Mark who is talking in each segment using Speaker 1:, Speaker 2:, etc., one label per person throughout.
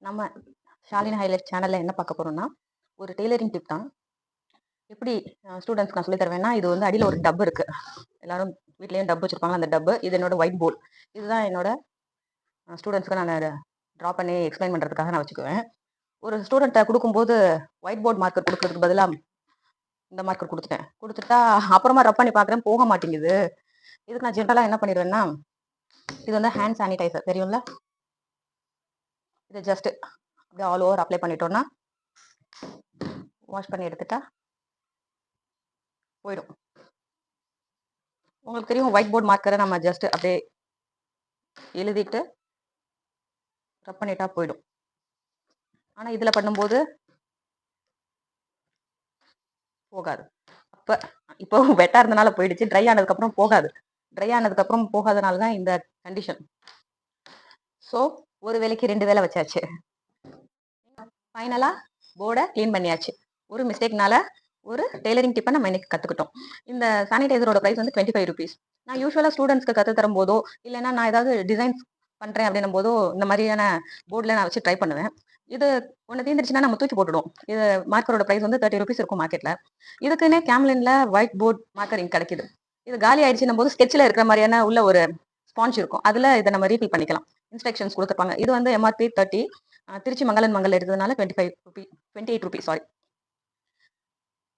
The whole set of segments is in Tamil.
Speaker 1: நம்ம ஷாலினி ஹைலைட் சேனல்ல என்ன பார்க்க போறோம்னா, ஒரு டெய்லரிங் டிப் தான். எப்படி ஸ்டூடண்ட்ஸ்க்கு நான் சொல்லி தருவேன்னா, இது வந்து அடியில ஒரு டப் இருக்கு. எல்லாரும் வீட்லயும் டப் வச்சிருப்பாங்க. அந்த டப்பு இது என்னோட ஒயிட் போர்ட். இதுதான் என்னோட ஸ்டூடண்ட்ஸ்க்கு நான் ட்ரா பண்ணி எக்ஸ்பிளைன் பண்றதுக்காக நான் வச்சுக்குவேன். ஒரு ஸ்டூடெண்ட்ட குடுக்கும்போது ஒயிட் போர்ட் மார்க்கர் குடுக்கறதுக்கு பதிலா இந்த மார்க்கர் குடுத்துட்டேன். குடுத்துட்டா அப்புறமா ரப் பண்ணி பார்க்குறேன் போக மாட்டேங்குது. இதுக்கு நான் ஜென்ரலா என்ன பண்ணிருவேன்னா, இது வந்து ஹேண்ட் சானிடைசர் தெரியும்ல? இத ஜஸ்ட் அப்படியே ஆல் ஓவர் அப்ளை பண்ணிட்டோம்னா, வாஷ் பண்ணி எடுத்துட்டா போயிடும். உங்களுக்கு தெரியும் ஒயிட் போர்ட் மார்க்கரை நம்ம ஜஸ்ட் அப்படியே எழுதிட்டு ரப் பண்ணிட்டா போயிடும். ஆனா இதுல பண்ணும்போது போகாது. அப்ப இப்போ வெட்டா இருந்தனால போயிடுச்சு. ட்ரை ஆனதுக்கு அப்புறம் போகாது. ட்ரை ஆனதுக்கு அப்புறம் போகாதனால தான் இந்த கண்டிஷன். ஸோ ஒரு வேலைக்கு 2 வேலை வச்சாச்சு. ஃபைனலா போர்ட கிளீன் பண்ணியாச்சு. ஒரு மிஸ்டேக்னால ஒரு டெய்லரிங் டிப்பை நம்ம இன்னைக்கு கத்துக்கிட்டோம். இந்த சானிடைசரோட பிரைஸ் வந்து ₹25. நான் யூசுவலா ஸ்டூடெண்ட்ஸ்க்கு கத்து தரும் போதோ, இல்லைன்னா நான் ஏதாவது டிசைன்ஸ் பண்றேன் அப்படின்னும் போதோ, இந்த மாதிரியான போர்டில் நான் வச்சு ட்ரை பண்ணுவேன். இது ஒன்று தீர்ந்துருச்சுன்னா நம்ம தூக்கி போட்டுடுவோம். இது மார்க்கரோட பிரைஸ் வந்து ₹30 இருக்கும் மார்க்கெட்ல. இதுக்குன்னே கேம்லின்ல ஒயிட் போர்ட் மார்க்கர் இங்க் கிடைக்குது. இது காலி ஆயிடுச்சுன்னும் போது ஸ்கெட்ச்ல இருக்கிற மாதிரியான உள்ள ஒரு ஸ்பாஞ்ச் இருக்கும். அதுல இதை நம்ம ரீஃபில் பண்ணிக்கலாம். இன்ஸ்ட்ரக்ஷன்ஸ் கொடுத்துருப்பாங்க. இது வந்து எம்ஆர்பி 30. திருச்சி மங்களன் மங்கல் எடுத்ததுனால ₹28 சாரி.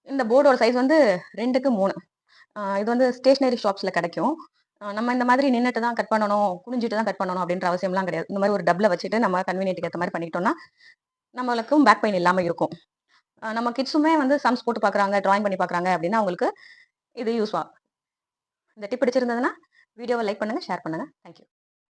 Speaker 1: இந்த போர்டோட சைஸ் வந்து 2க்கு 3. இது வந்து ஸ்டேஷனரி ஷாப்ஸ்ல கிடைக்கும். நம்ம இந்த மாதிரி நின்னுட்டு தான் கட் பண்ணணும், குனிஞ்சிட்டு தான் கட் பண்ணணும் அப்படின்ற அவசியம்லாம் கிடையாது. இந்த மாதிரி ஒரு டப்ல வச்சுட்டு நம்ம கன்வீனியன்ட்க்கு ஏத்த மாதிரி பண்ணிக்கிட்டோம்னா, நம்மளுக்கும் பேக் பெயின் இல்லாம இருக்கும். நம்ம கிட்ஸுமே வந்து சம்ஸ் போட்டு பார்க்குறாங்க, டிராயிங் பண்ணி பார்க்குறாங்க அப்படின்னா, அவங்களுக்கு இது யூஸ் ஆகும். இந்த டிப் பிடிச்சிருந்ததுன்னா, வீடியோவை லைக் பண்ணுங்க, ஷேர் பண்ணுங்க. Thank you.